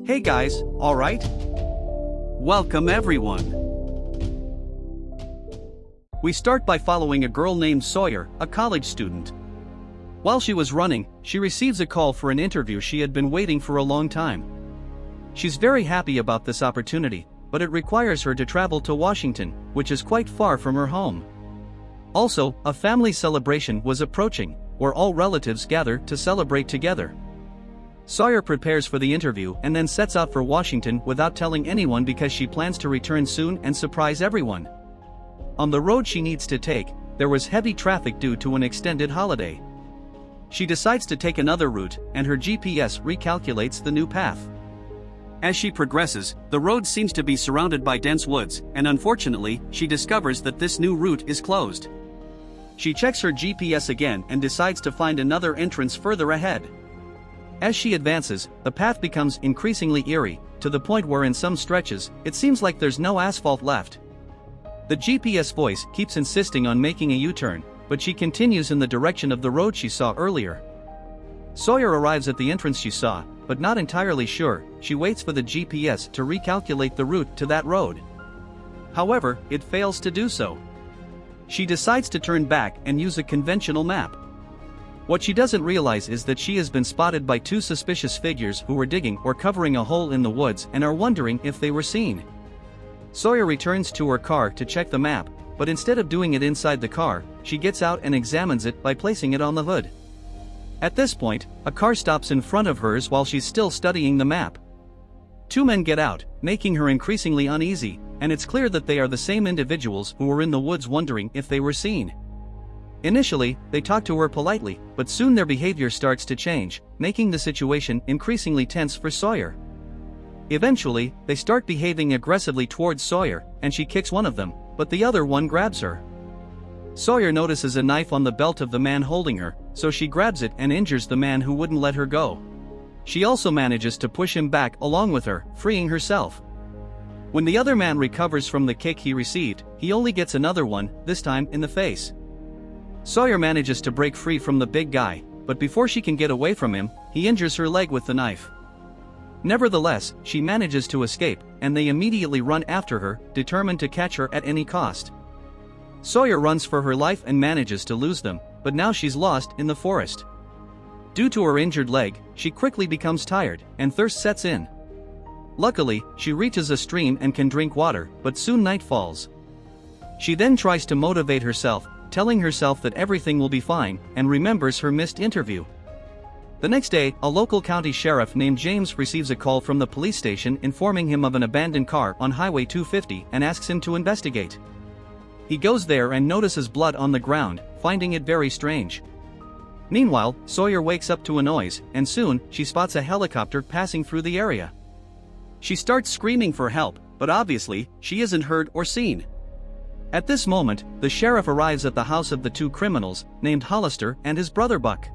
Hey guys, alright? Welcome everyone. We start by following a girl named Sawyer, a college student. While she was running, she receives a call for an interview she had been waiting for a long time. She's very happy about this opportunity, but it requires her to travel to Washington, which is quite far from her home. Also, a family celebration was approaching, where all relatives gather to celebrate together. Sawyer prepares for the interview and then sets out for Washington without telling anyone because she plans to return soon and surprise everyone. On the road she needs to take, there was heavy traffic due to an extended holiday. She decides to take another route, and her GPS recalculates the new path. As she progresses, the road seems to be surrounded by dense woods, and unfortunately, she discovers that this new route is closed. She checks her GPS again and decides to find another entrance further ahead. As she advances, the path becomes increasingly eerie, to the point where in some stretches, it seems like there's no asphalt left. The GPS voice keeps insisting on making a U-turn, but she continues in the direction of the road she saw earlier. Sawyer arrives at the entrance she saw, but not entirely sure. She waits for the GPS to recalculate the route to that road. However, it fails to do so. She decides to turn back and use a conventional map. What she doesn't realize is that she has been spotted by two suspicious figures who were digging or covering a hole in the woods and are wondering if they were seen. Sawyer returns to her car to check the map, but instead of doing it inside the car, she gets out and examines it by placing it on the hood. At this point, a car stops in front of hers while she's still studying the map. Two men get out, making her increasingly uneasy, and it's clear that they are the same individuals who were in the woods wondering if they were seen. Initially, they talk to her politely, but soon their behavior starts to change, making the situation increasingly tense for Sawyer. Eventually, they start behaving aggressively towards Sawyer, and she kicks one of them, but the other one grabs her. Sawyer notices a knife on the belt of the man holding her, so she grabs it and injures the man who wouldn't let her go. She also manages to push him back along with her, freeing herself. When the other man recovers from the kick he received, he only gets another one, this time in the face. Sawyer manages to break free from the big guy, but before she can get away from him, he injures her leg with the knife. Nevertheless, she manages to escape, and they immediately run after her, determined to catch her at any cost. Sawyer runs for her life and manages to lose them, but now she's lost in the forest. Due to her injured leg, she quickly becomes tired, and thirst sets in. Luckily, she reaches a stream and can drink water, but soon night falls. She then tries to motivate herself, telling herself that everything will be fine, and remembers her missed interview. The next day, a local county sheriff named James receives a call from the police station informing him of an abandoned car on Highway 250 and asks him to investigate. He goes there and notices blood on the ground, finding it very strange. Meanwhile, Sawyer wakes up to a noise, and soon, she spots a helicopter passing through the area. She starts screaming for help, but obviously, she isn't heard or seen. At this moment, the sheriff arrives at the house of the two criminals, named Hollister and his brother Buck.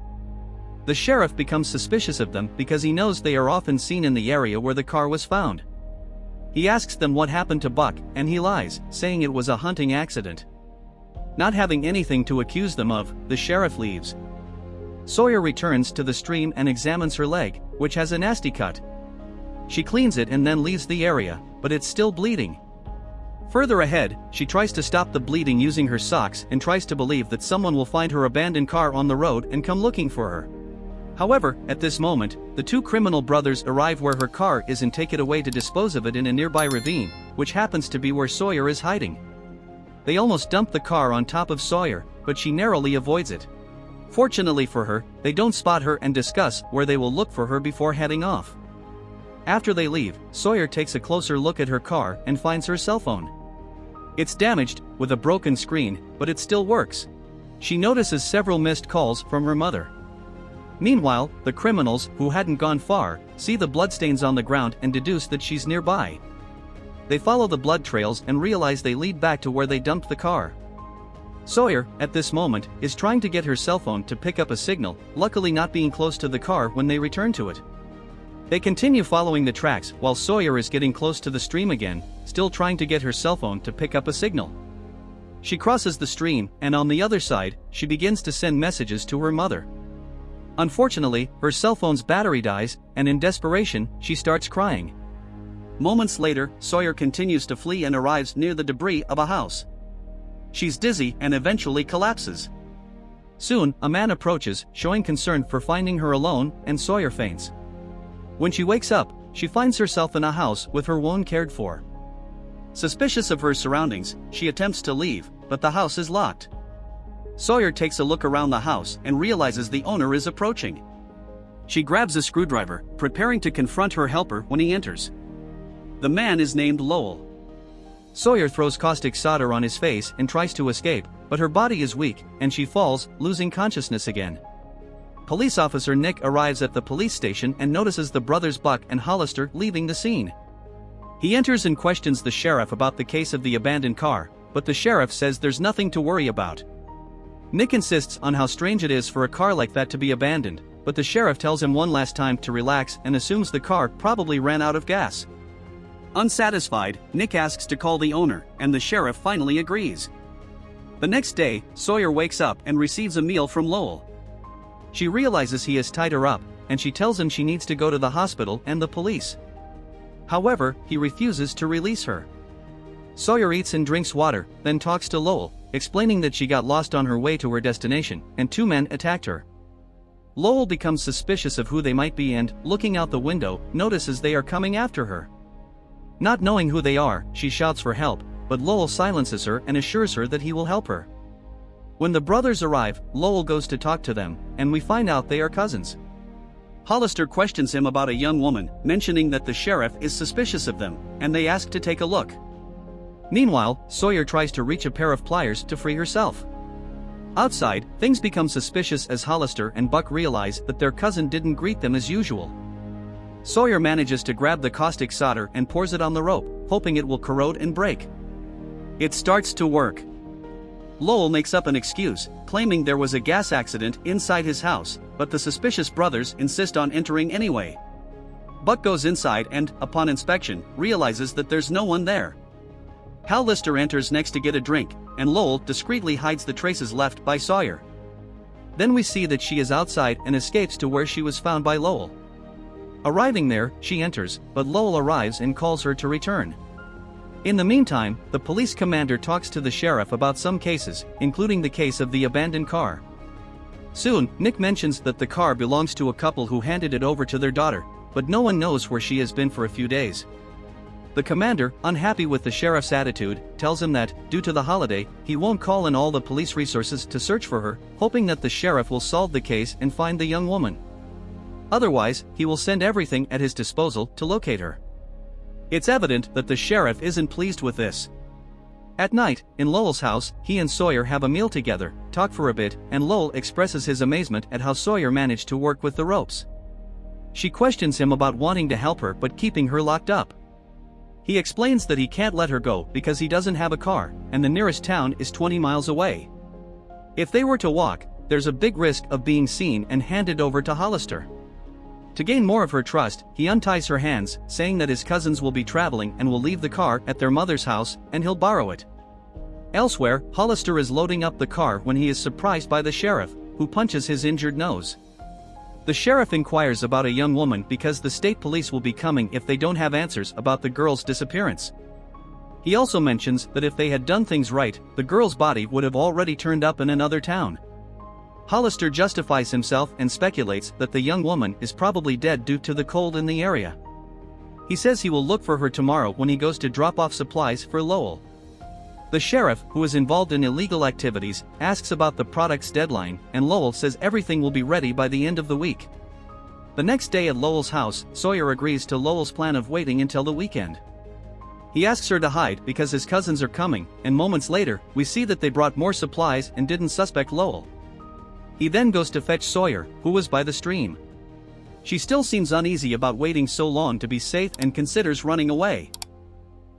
The sheriff becomes suspicious of them because he knows they are often seen in the area where the car was found. He asks them what happened to Buck, and he lies, saying it was a hunting accident. Not having anything to accuse them of, the sheriff leaves. Sawyer returns to the stream and examines her leg, which has a nasty cut. She cleans it and then leaves the area, but it's still bleeding. Further ahead, she tries to stop the bleeding using her socks and tries to believe that someone will find her abandoned car on the road and come looking for her. However, at this moment, the two criminal brothers arrive where her car is and take it away to dispose of it in a nearby ravine, which happens to be where Sawyer is hiding. They almost dump the car on top of Sawyer, but she narrowly avoids it. Fortunately for her, they don't spot her and discuss where they will look for her before heading off. After they leave, Sawyer takes a closer look at her car and finds her cell phone. It's damaged, with a broken screen, but it still works. She notices several missed calls from her mother. Meanwhile, the criminals, who hadn't gone far, see the bloodstains on the ground and deduce that she's nearby. They follow the blood trails and realize they lead back to where they dumped the car. Sawyer, at this moment, is trying to get her cell phone to pick up a signal, luckily not being close to the car when they return to it. They continue following the tracks while Sawyer is getting close to the stream again, still trying to get her cell phone to pick up a signal. She crosses the stream, and on the other side, she begins to send messages to her mother. Unfortunately, her cell phone's battery dies, and in desperation, she starts crying. Moments later, Sawyer continues to flee and arrives near the debris of a house. She's dizzy and eventually collapses. Soon, a man approaches, showing concern for finding her alone, and Sawyer faints. When she wakes up, she finds herself in a house with her wound cared for. Suspicious of her surroundings, she attempts to leave, but the house is locked. Sawyer takes a look around the house and realizes the owner is approaching. She grabs a screwdriver, preparing to confront her helper when he enters. The man is named Lowell. Sawyer throws caustic soda on his face and tries to escape, but her body is weak, and she falls, losing consciousness again. Police officer Nick arrives at the police station and notices the brothers Buck and Hollister leaving the scene. He enters and questions the sheriff about the case of the abandoned car, but the sheriff says there's nothing to worry about. Nick insists on how strange it is for a car like that to be abandoned, but the sheriff tells him one last time to relax and assumes the car probably ran out of gas. Unsatisfied, Nick asks to call the owner, and the sheriff finally agrees. The next day, Sawyer wakes up and receives a meal from Lowell. She realizes he has tied her up, and she tells him she needs to go to the hospital and the police. However, he refuses to release her. Sawyer eats and drinks water, then talks to Lowell, explaining that she got lost on her way to her destination, and two men attacked her. Lowell becomes suspicious of who they might be and, looking out the window, notices they are coming after her. Not knowing who they are, she shouts for help, but Lowell silences her and assures her that he will help her. When the brothers arrive, Lowell goes to talk to them, and we find out they are cousins. Hollister questions him about a young woman, mentioning that the sheriff is suspicious of them, and they ask to take a look. Meanwhile, Sawyer tries to reach a pair of pliers to free herself. Outside, things become suspicious as Hollister and Buck realize that their cousin didn't greet them as usual. Sawyer manages to grab the caustic soda and pours it on the rope, hoping it will corrode and break. It starts to work. Lowell makes up an excuse, claiming there was a gas accident inside his house, but the suspicious brothers insist on entering anyway. Buck goes inside and, upon inspection, realizes that there's no one there. Hollister enters next to get a drink, and Lowell discreetly hides the traces left by Sawyer. Then we see that she is outside and escapes to where she was found by Lowell. Arriving there, she enters, but Lowell arrives and calls her to return. In the meantime, the police commander talks to the sheriff about some cases, including the case of the abandoned car. Soon, Nick mentions that the car belongs to a couple who handed it over to their daughter, but no one knows where she has been for a few days. The commander, unhappy with the sheriff's attitude, tells him that, due to the holiday, he won't call in all the police resources to search for her, hoping that the sheriff will solve the case and find the young woman. Otherwise, he will send everything at his disposal to locate her. It's evident that the sheriff isn't pleased with this. At night, in Lowell's house, he and Sawyer have a meal together, talk for a bit, and Lowell expresses his amazement at how Sawyer managed to work with the ropes. She questions him about wanting to help her but keeping her locked up. He explains that he can't let her go because he doesn't have a car, and the nearest town is 20 miles away. If they were to walk, there's a big risk of being seen and handed over to Hollister. To gain more of her trust, he unties her hands, saying that his cousins will be traveling and will leave the car at their mother's house, and he'll borrow it. Elsewhere, Hollister is loading up the car when he is surprised by the sheriff, who punches his injured nose. The sheriff inquires about a young woman because the state police will be coming if they don't have answers about the girl's disappearance. He also mentions that if they had done things right, the girl's body would have already turned up in another town. Hollister justifies himself and speculates that the young woman is probably dead due to the cold in the area. He says he will look for her tomorrow when he goes to drop off supplies for Lowell. The sheriff, who is involved in illegal activities, asks about the product's deadline, and Lowell says everything will be ready by the end of the week. The next day at Lowell's house, Sawyer agrees to Lowell's plan of waiting until the weekend. He asks her to hide because his cousins are coming, and moments later, we see that they brought more supplies and didn't suspect Lowell. He then goes to fetch Sawyer, who was by the stream. She still seems uneasy about waiting so long to be safe and considers running away.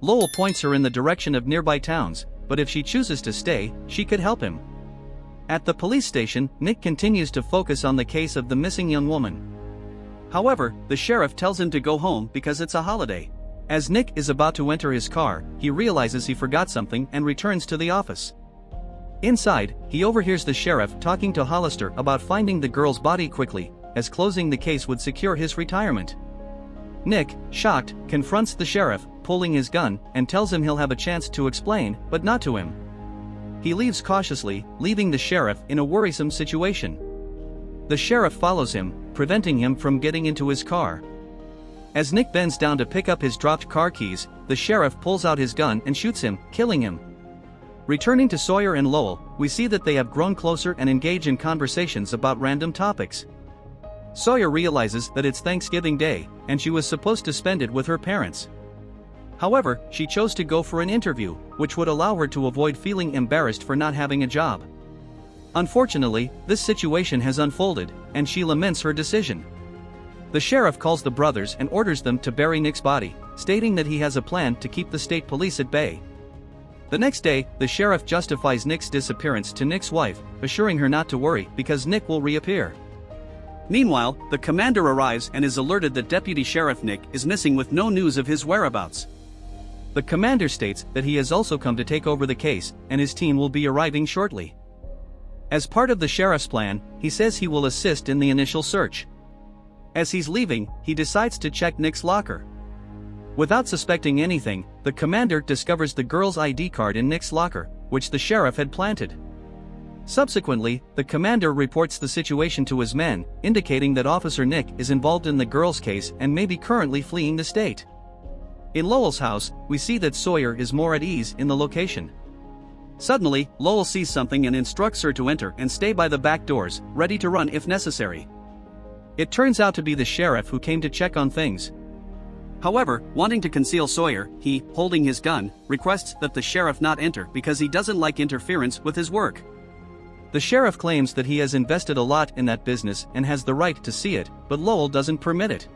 Lowell points her in the direction of nearby towns, but if she chooses to stay, she could help him. At the police station, Nick continues to focus on the case of the missing young woman. However, the sheriff tells him to go home because it's a holiday. As Nick is about to enter his car, he realizes he forgot something and returns to the office. Inside, he overhears the sheriff talking to Hollister about finding the girl's body quickly, as closing the case would secure his retirement. Nick, shocked, confronts the sheriff, pulling his gun, and tells him he'll have a chance to explain, but not to him. He leaves cautiously, leaving the sheriff in a worrisome situation. The sheriff follows him, preventing him from getting into his car. As Nick bends down to pick up his dropped car keys, the sheriff pulls out his gun and shoots him, killing him. Returning to Sawyer and Lowell, we see that they have grown closer and engage in conversations about random topics. Sawyer realizes that it's Thanksgiving Day, and she was supposed to spend it with her parents. However, she chose to go for an interview, which would allow her to avoid feeling embarrassed for not having a job. Unfortunately, this situation has unfolded, and she laments her decision. The sheriff calls the brothers and orders them to bury Nick's body, stating that he has a plan to keep the state police at bay. The next day, the sheriff justifies Nick's disappearance to Nick's wife, assuring her not to worry because Nick will reappear. Meanwhile, the commander arrives and is alerted that Deputy Sheriff Nick is missing with no news of his whereabouts. The commander states that he has also come to take over the case, and his team will be arriving shortly. As part of the sheriff's plan, he says he will assist in the initial search. As he's leaving, he decides to check Nick's locker. Without suspecting anything, the commander discovers the girl's ID card in Nick's locker, which the sheriff had planted. Subsequently, the commander reports the situation to his men, indicating that Officer Nick is involved in the girl's case and may be currently fleeing the state. In Lowell's house, we see that Sawyer is more at ease in the location. Suddenly, Lowell sees something and instructs her to enter and stay by the back doors, ready to run if necessary. It turns out to be the sheriff who came to check on things. However, wanting to conceal Sawyer, he, holding his gun, requests that the sheriff not enter because he doesn't like interference with his work. The sheriff claims that he has invested a lot in that business and has the right to see it, but Lowell doesn't permit it.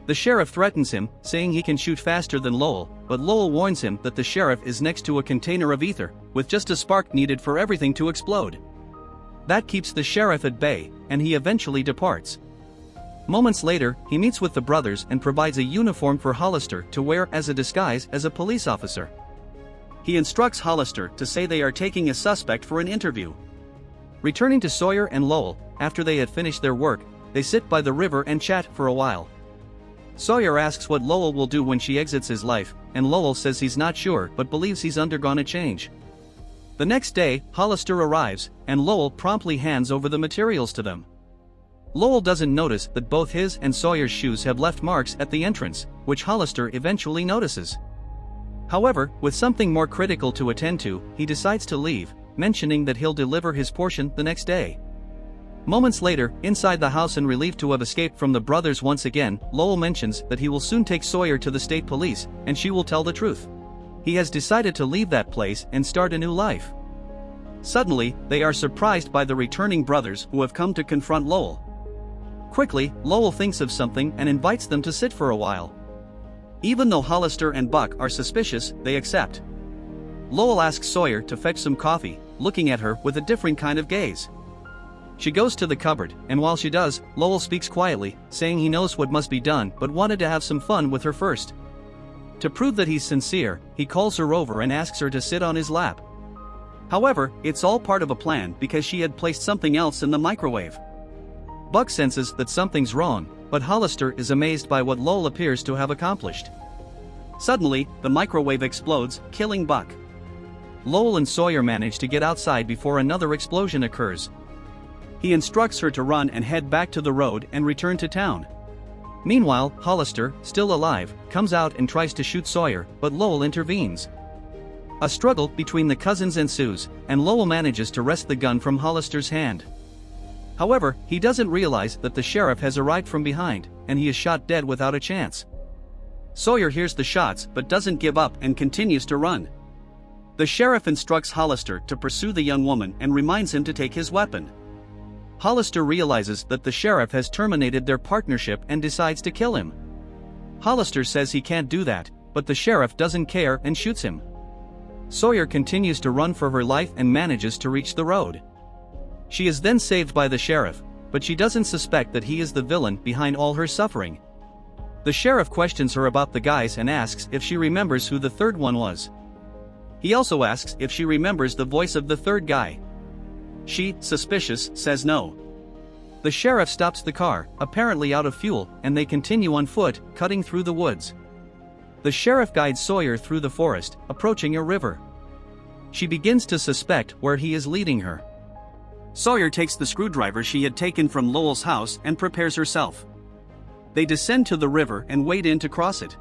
The sheriff threatens him, saying he can shoot faster than Lowell, but Lowell warns him that the sheriff is next to a container of ether, with just a spark needed for everything to explode. That keeps the sheriff at bay, and he eventually departs. Moments later, he meets with the brothers and provides a uniform for Hollister to wear as a disguise as a police officer. He instructs Hollister to say they are taking a suspect for an interview. Returning to Sawyer and Lowell, after they had finished their work, they sit by the river and chat for a while. Sawyer asks what Lowell will do when she exits his life, and Lowell says he's not sure but believes he's undergone a change. The next day, Hollister arrives, and Lowell promptly hands over the materials to them. Lowell doesn't notice that both his and Sawyer's shoes have left marks at the entrance, which Hollister eventually notices. However, with something more critical to attend to, he decides to leave, mentioning that he'll deliver his portion the next day. Moments later, inside the house and relieved to have escaped from the brothers once again, Lowell mentions that he will soon take Sawyer to the state police, and she will tell the truth. He has decided to leave that place and start a new life. Suddenly, they are surprised by the returning brothers who have come to confront Lowell. Quickly, Lowell thinks of something and invites them to sit for a while. Even though Hollister and Buck are suspicious, they accept. Lowell asks Sawyer to fetch some coffee, looking at her with a different kind of gaze. She goes to the cupboard, and while she does, Lowell speaks quietly, saying he knows what must be done but wanted to have some fun with her first. To prove that he's sincere, he calls her over and asks her to sit on his lap. However, it's all part of a plan because she had placed something else in the microwave. Buck senses that something's wrong, but Hollister is amazed by what Lowell appears to have accomplished. Suddenly, the microwave explodes, killing Buck. Lowell and Sawyer manage to get outside before another explosion occurs. He instructs her to run and head back to the road and return to town. Meanwhile, Hollister, still alive, comes out and tries to shoot Sawyer, but Lowell intervenes. A struggle between the cousins ensues, and Lowell manages to wrest the gun from Hollister's hand. However, he doesn't realize that the sheriff has arrived from behind, and he is shot dead without a chance. Sawyer hears the shots but doesn't give up and continues to run. The sheriff instructs Hollister to pursue the young woman and reminds him to take his weapon. Hollister realizes that the sheriff has terminated their partnership and decides to kill him. Hollister says he can't do that, but the sheriff doesn't care and shoots him. Sawyer continues to run for her life and manages to reach the road. She is then saved by the sheriff, but she doesn't suspect that he is the villain behind all her suffering. The sheriff questions her about the guys and asks if she remembers who the third one was. He also asks if she remembers the voice of the third guy, She, suspicious, says no. The sheriff stops the car, apparently out of fuel, and they continue on foot, cutting through the woods. The sheriff guides Sawyer through the forest, approaching a river. She begins to suspect where he is leading her. Sawyer takes the screwdriver she had taken from Lowell's house and prepares herself. They descend to the river and wade in to cross it.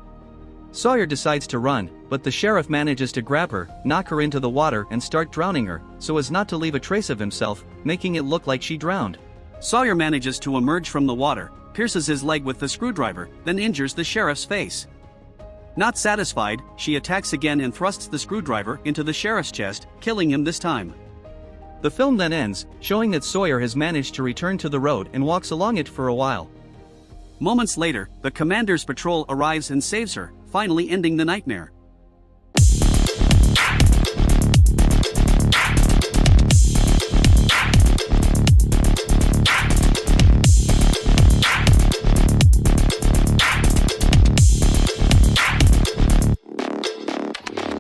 Sawyer decides to run, but the sheriff manages to grab her, knock her into the water and start drowning her, so as not to leave a trace of himself, making it look like she drowned. Sawyer manages to emerge from the water, pierces his leg with the screwdriver, then injures the sheriff's face. Not satisfied, she attacks again and thrusts the screwdriver into the sheriff's chest, killing him this time. The film then ends, showing that Sawyer has managed to return to the road and walks along it for a while. Moments later, the commander's patrol arrives and saves her, finally ending the nightmare.